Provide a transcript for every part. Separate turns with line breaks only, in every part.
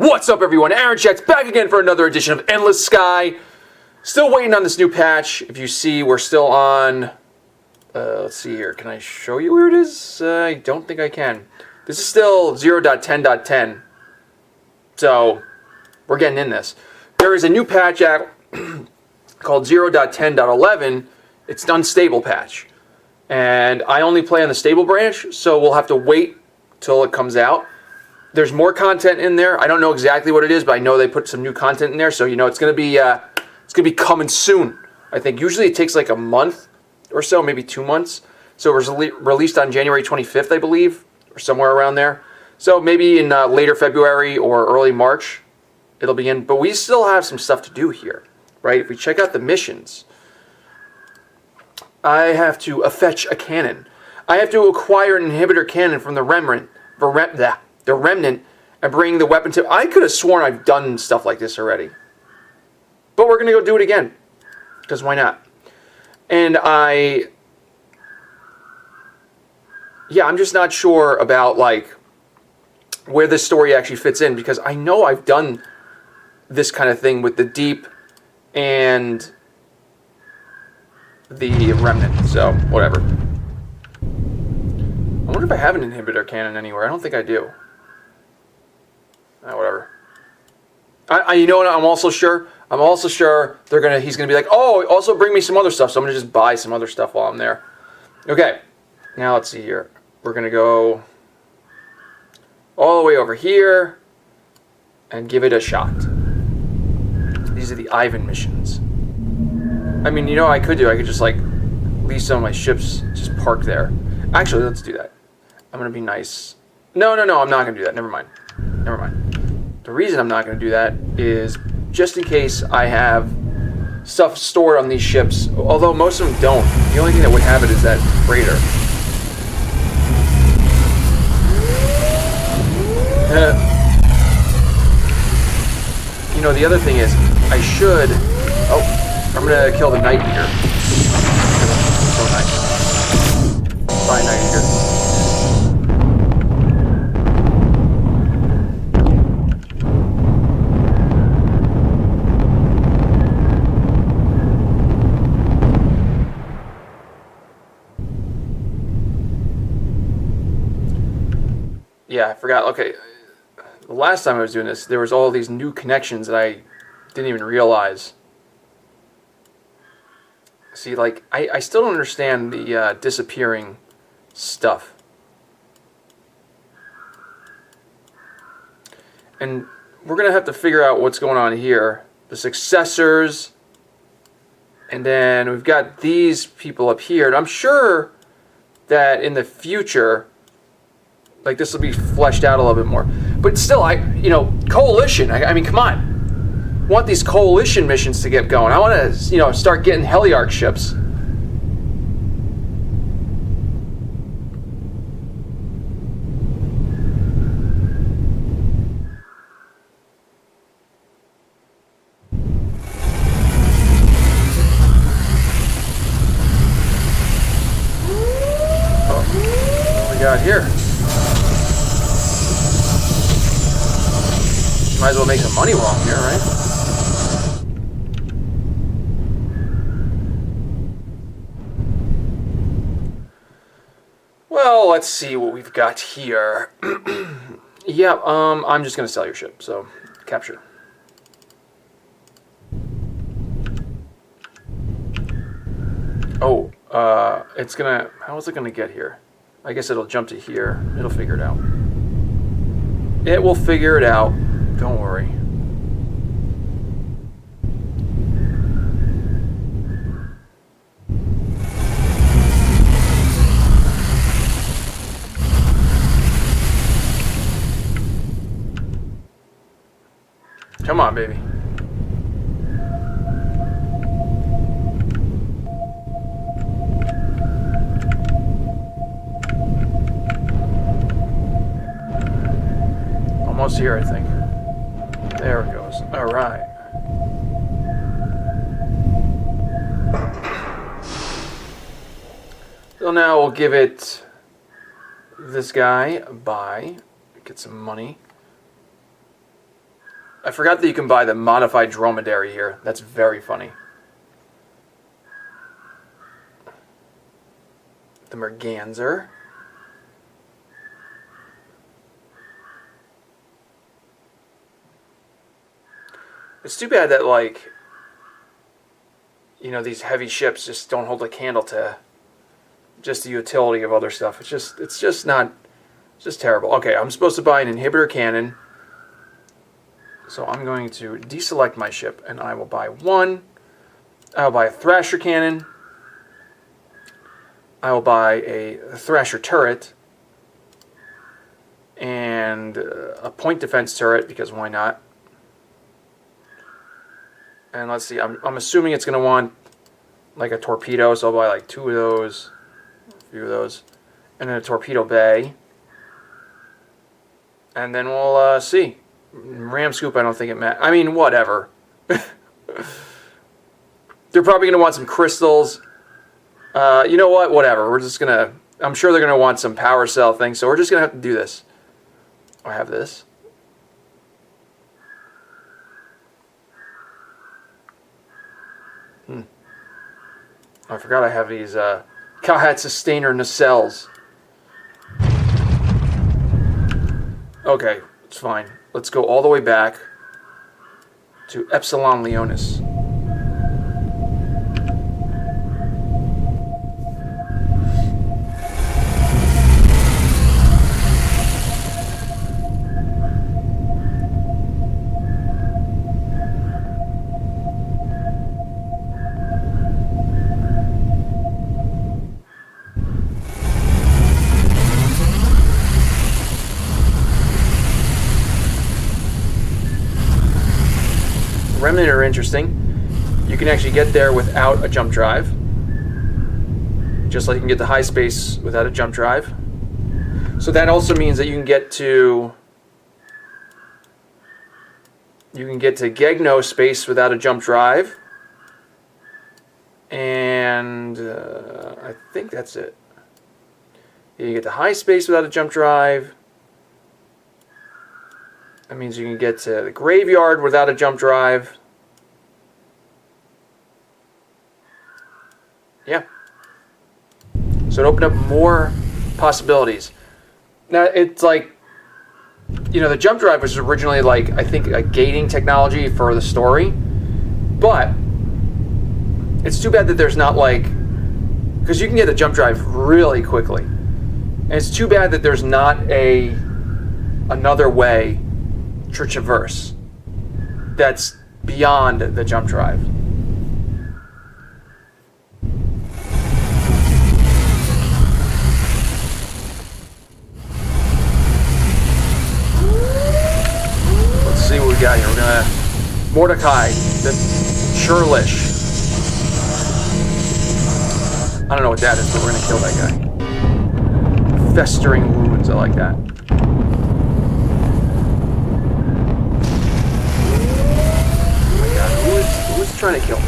What's up, everyone? Aaron Chat's back again for another edition of Endless Sky. Still waiting on this new patch. If you see, we're still on... let's see here. Can I show you where it is? I don't think I can. This is still 0.10.10. So, we're getting in this. There is a new patch out called 0.10.11. It's an unstable patch. And I only play on the stable branch, so we'll have to wait till it comes out. There's more content in there. I don't know exactly what it is, but I know they put some new content in there, so you know it's gonna be coming soon. I think usually it takes like a month or so, maybe 2 months. So it was released on January 25th, I believe, or somewhere around there. So maybe in later February or early March, it'll be in. But we still have some stuff to do here, right? If we check out the missions, I have to fetch a cannon. I have to acquire an inhibitor cannon from the Remnant. The Remnant, and bring the weapon to... I could have sworn I've done stuff like this already. But we're going to go do it again. Because why not? And I'm just not sure about, like, where this story actually fits in. Because I know I've done this kind of thing with the Deep and the Remnant. So, whatever. I wonder if I have an inhibitor cannon anywhere. I don't think I do. Whatever. You know what? I'm also sure he's gonna be like, oh, also bring me some other stuff. So I'm gonna just buy some other stuff while I'm there. Okay. Now let's see here. We're gonna go all the way over here and give it a shot. These are the Ivan missions. I mean, you know what I could do? I could just like leave some of my ships just parked there. Actually, let's do that. I'm gonna be nice. No, I'm not gonna do that. Never mind. The reason I'm not going to do that is just in case I have stuff stored on these ships, although most of them don't. The only thing that would have it is that freighter. You know, the other thing is, I should... Oh, I'm going to kill the Night Eater. So nice. Bye, Night Eater. Yeah, I forgot. Okay, the last time I was doing this, there was all these new connections that I didn't even realize. See, like, I still don't understand the disappearing stuff. And we're going to have to figure out what's going on here. The successors. And then we've got these people up here. And I'm sure that in the future... like, this will be fleshed out a little bit more. But still, Coalition. I mean, come on. I want these Coalition missions to get going. I want to, start getting Heliarch ships. Oh, what do we got here? Might as well make some money while I'm here, right? Well, let's see what we've got here. Yeah, I'm just gonna sell your ship, so capture. Oh, it's gonna... how is it gonna get here? I guess it'll jump to here. It'll figure it out. It will figure it out. Don't worry. Come on, baby. Almost here, I think. There it goes. All right. So now we'll give it this guy a buy. Get some money. I forgot that you can buy the modified dromedary here. That's very funny. The merganser. It's too bad that, like, you know, these heavy ships just don't hold a candle to just the utility of other stuff. It's just not, it's just terrible. Okay, I'm supposed to buy an inhibitor cannon. So I'm going to deselect my ship, and I will buy one. I'll buy a Thrasher cannon. I will buy a Thrasher turret. And a point defense turret, because why not? And let's see, I'm assuming it's going to want like a torpedo, so I'll buy like 2 of those, a few of those, and then a torpedo bay. And then we'll see. Ram scoop, I don't think it matters. I mean, whatever. They're probably going to want some crystals. You know what? Whatever. We're just going to... I'm sure they're going to want some power cell things, so we're just going to have to do this. I have this. I forgot I have these Cowhat Sustainer nacelles. Okay, it's fine. Let's go all the way back to Epsilon Leonis. Remnant are interesting. You can actually get there without a jump drive. Just like you can get to high space without a jump drive. So that also means that you can get to Gegno space without a jump drive. And I think that's it. You can get to high space without a jump drive. That means you can get to the graveyard without a jump drive. Yeah. So it opened up more possibilities. Now, it's like, you know, the jump drive was originally, like, I think a gating technology for the story. But it's too bad that there's not, like, because you can get a jump drive really quickly. And it's too bad that there's not another way to traverse that's beyond the jump drive. Let's see what we got here. We're gonna Mordecai, the Churlish. I don't know what that is, but we're gonna kill that guy. Festering wounds, I like that. Who's trying to kill me?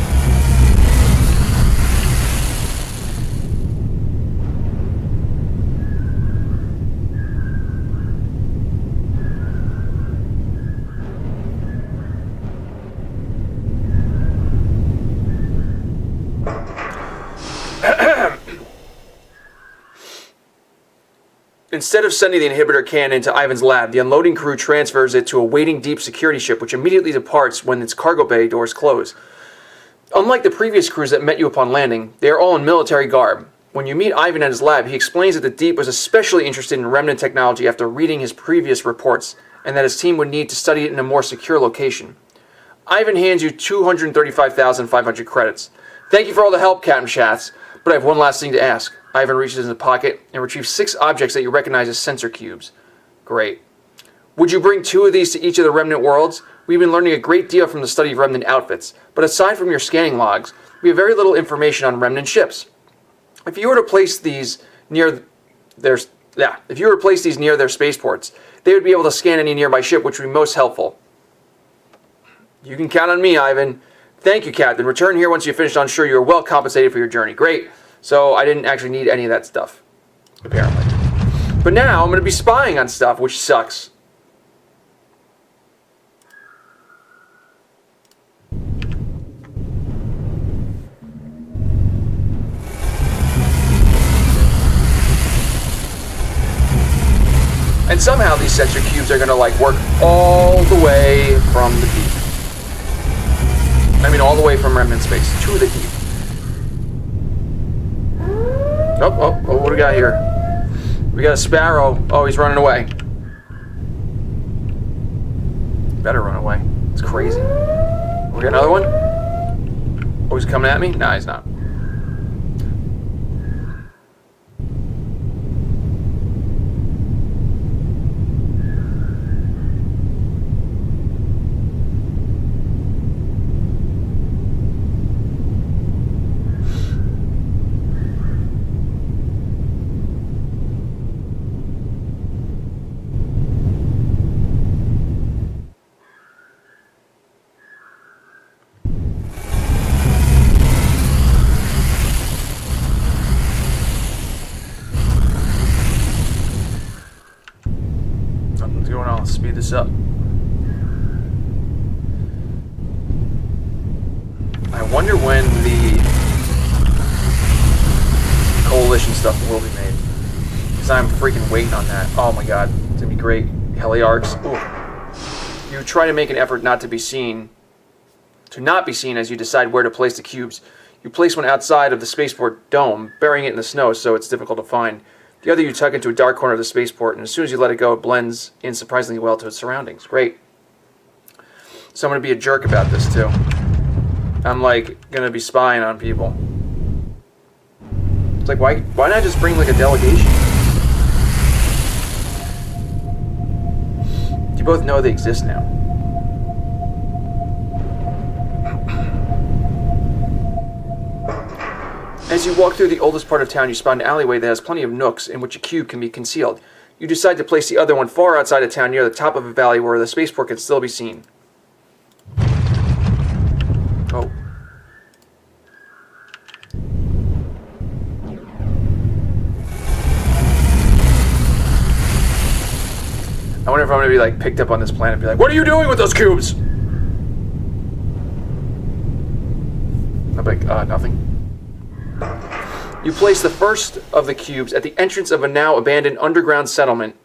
Instead of sending the inhibitor cannon to Ivan's lab, the unloading crew transfers it to a waiting deep security ship, which immediately departs when its cargo bay doors close. Unlike the previous crews that met you upon landing, they are all in military garb. When you meet Ivan at his lab, he explains that the Deep was especially interested in Remnant technology after reading his previous reports, and that his team would need to study it in a more secure location. Ivan hands you 235,500 credits. Thank you for all the help, Captain Schatz, but I have one last thing to ask. Ivan reaches in his pocket and retrieves 6 objects that you recognize as sensor cubes. Great. Would you bring 2 of these to each of the Remnant worlds? We've been learning a great deal from the study of Remnant outfits, but aside from your scanning logs, we have very little information on Remnant ships. If you were to place these near their spaceports, they would be able to scan any nearby ship, which would be most helpful. You can count on me, Ivan. Thank you, Captain. Return here once you've finished. I'm sure you are well compensated for your journey. Great. So I didn't actually need any of that stuff, apparently. But now I'm going to be spying on stuff, which sucks. somehow these sensor cubes are gonna like work all the way from the deep. I mean, all the way from Remnant space to the deep. Oh, what do we got here? We got a sparrow. Oh, he's running away. Better run away. It's crazy. We got another one? Oh, he's coming at me? Nah, he's not. Something's going on. Let's speed this up. I wonder when the coalition stuff will be made. Because I'm freaking waiting on that. Oh my god. It's going to be great. Heliarchs. Ooh. You try to make an effort not to be seen. To not be seen as you decide where to place the cubes. You place one outside of the spaceport dome, burying it in the snow so it's difficult to find. The other you tuck into a dark corner of the spaceport, and as soon as you let it go, it blends in surprisingly well to its surroundings. Great. So I'm going to be a jerk about this, too. I'm, like, going to be spying on people. It's like, why not just bring, like, a delegation? You both know they exist now. As you walk through the oldest part of town, you spot an alleyway that has plenty of nooks in which a cube can be concealed. You decide to place the other one far outside of town near the top of a valley where the spaceport can still be seen. Oh. I wonder if I'm going to be like picked up on this planet and be like, what are you doing with those cubes? I'll be like, nothing. You place the first of the cubes at the entrance of a now abandoned underground settlement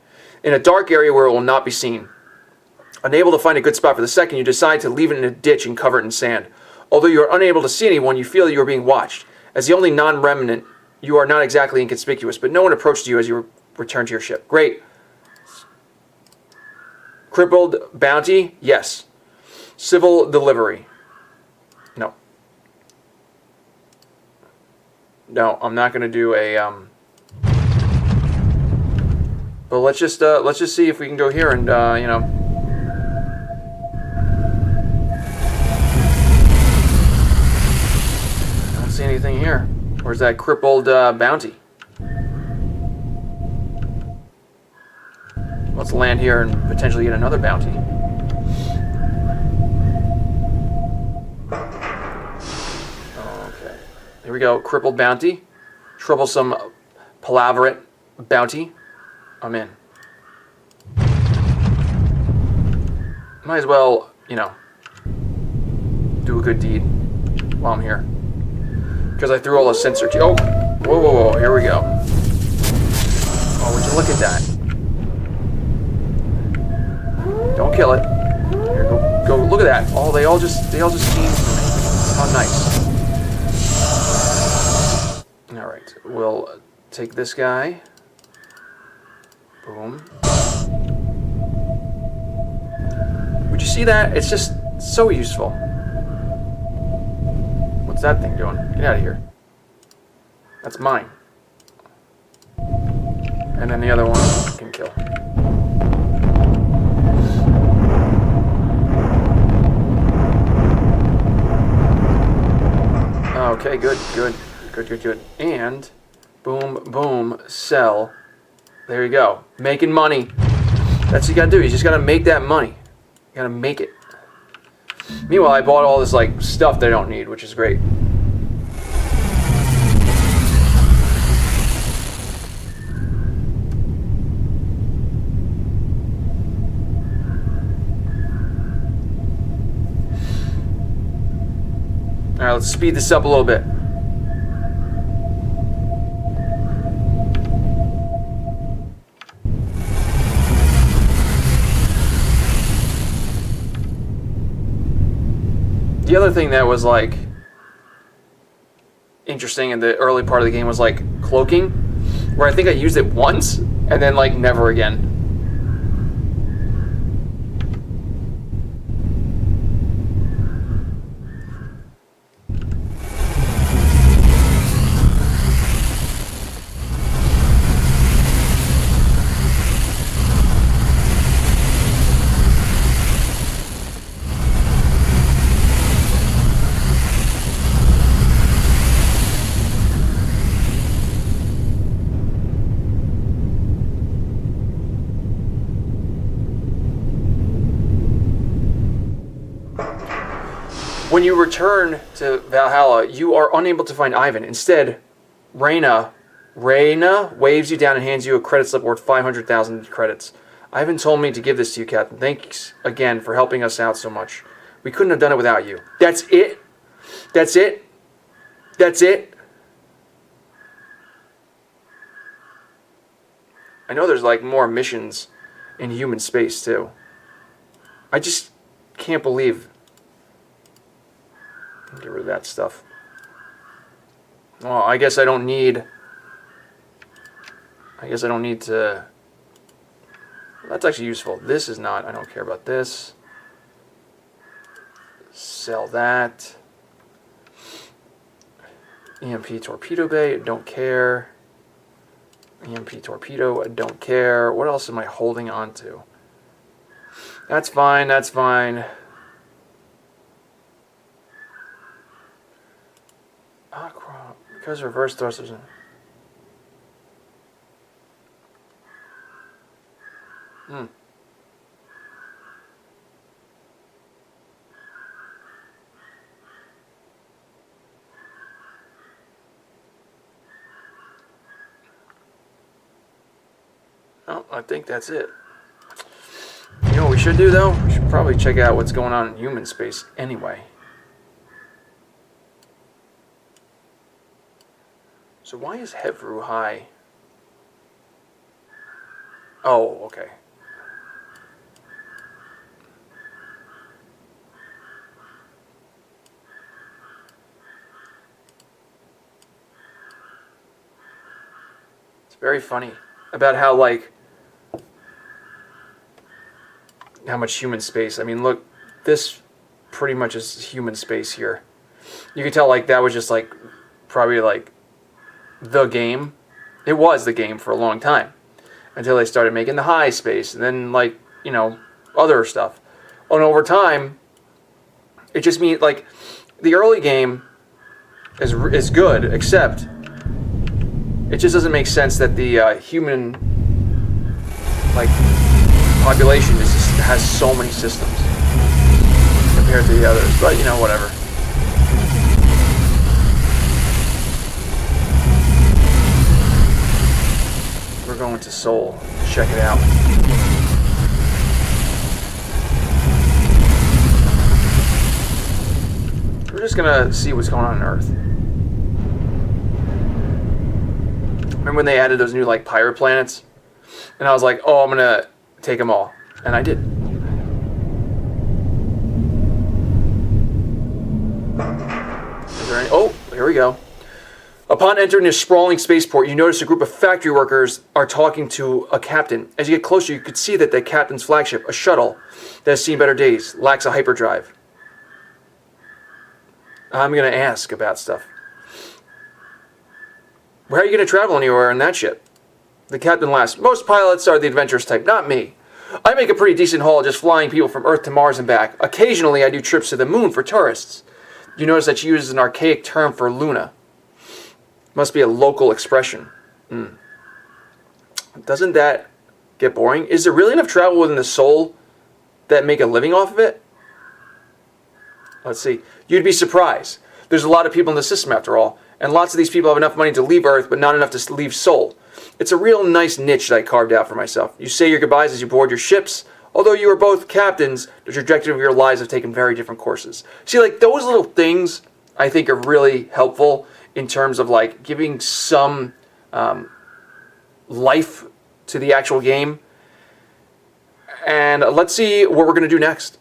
in a dark area where it will not be seen. Unable to find a good spot for the second, you decide to leave it in a ditch and cover it in sand. Although you are unable to see anyone, you feel that you are being watched. As the only non-remnant, you are not exactly inconspicuous, but no one approached you as you return to your ship. Great. Crippled bounty? Yes. Civil delivery? No. No, I'm not going to do a, but let's just see if we can go here and, you know. I don't see anything here. Where's that crippled, bounty? Let's land here and potentially get another bounty. Here we go. Crippled bounty. Troublesome palaverate bounty. I'm in. Might as well, you know, do a good deed while I'm here. Because I threw all those sensor keys. Oh! Whoa. Here we go. Oh, would you look at that? Don't kill it. Here, go. Look at that. Oh, they all just came for me. How nice. Alright, we'll take this guy. Boom. Would you see that? It's just so useful. What's that thing doing? Get out of here. That's mine. And then the other one can kill. Okay, good. Good. And boom, sell. There you go. Making money. That's what you gotta do. You just gotta make that money. You gotta make it. Meanwhile, I bought all this like stuff they don't need, which is great. Alright, let's speed this up a little bit. The other thing that was like interesting in the early part of the game was like cloaking, where I think I used it once and then like never again. When you return to Valhalla, you are unable to find Ivan. Instead, Reyna waves you down and hands you a credit slip worth 500,000 credits. Ivan told me to give this to you, Captain. Thanks again for helping us out so much. We couldn't have done it without you. That's it? That's it? That's it? I know there's like more missions in human space too. I just can't believe... Get rid of that stuff. Well, I guess I don't need to... That's actually useful. This is not. I don't care about this. Sell that. EMP torpedo bay. I don't care. EMP torpedo. I don't care. What else am I holding on to? That's fine. That's fine. Because reverse thrusters. Oh, I think that's it. You know what we should do though? We should probably check out what's going on in human space anyway. So why is Hevru high? Oh, okay. It's very funny about how, like, how much human space. I mean, look, this pretty much is human space here. You can tell, like, that was just, like, probably, like, the game. It was the game for a long time until they started making the high space and then, like, you know, other stuff. And over time, it just means, like, the early game is good, except it just doesn't make sense that the human, like, population has so many systems compared to the others. But, you know, whatever. We're going to Seoul. Check it out. We're just gonna see what's going on Earth. Remember when they added those new, like, pirate planets? And I was like, oh, I'm gonna take them all. And I did. Is there any... Oh, here we go. Upon entering a sprawling spaceport, you notice a group of factory workers are talking to a captain. As you get closer, you could see that the captain's flagship, a shuttle that has seen better days, lacks a hyperdrive. I'm going to ask about stuff. Where are you going to travel anywhere in that ship? The captain laughs. Most pilots are the adventurous type, not me. I make a pretty decent haul just flying people from Earth to Mars and back. Occasionally, I do trips to the moon for tourists. You notice that she uses an archaic term for Luna. Must be a local expression. Doesn't that get boring? Is there really enough travel within the soul that make a living off of it? Let's see. You'd be surprised. There's a lot of people in the system after all, and lots of these people have enough money to leave Earth, but not enough to leave Sol. It's a real nice niche that I carved out for myself. You say your goodbyes as you board your ships. Although you are both captains, the trajectory of your lives have taken very different courses. See, like, those little things I think are really helpful in terms of, like, giving some life to the actual game. And let's see what we're going to do next.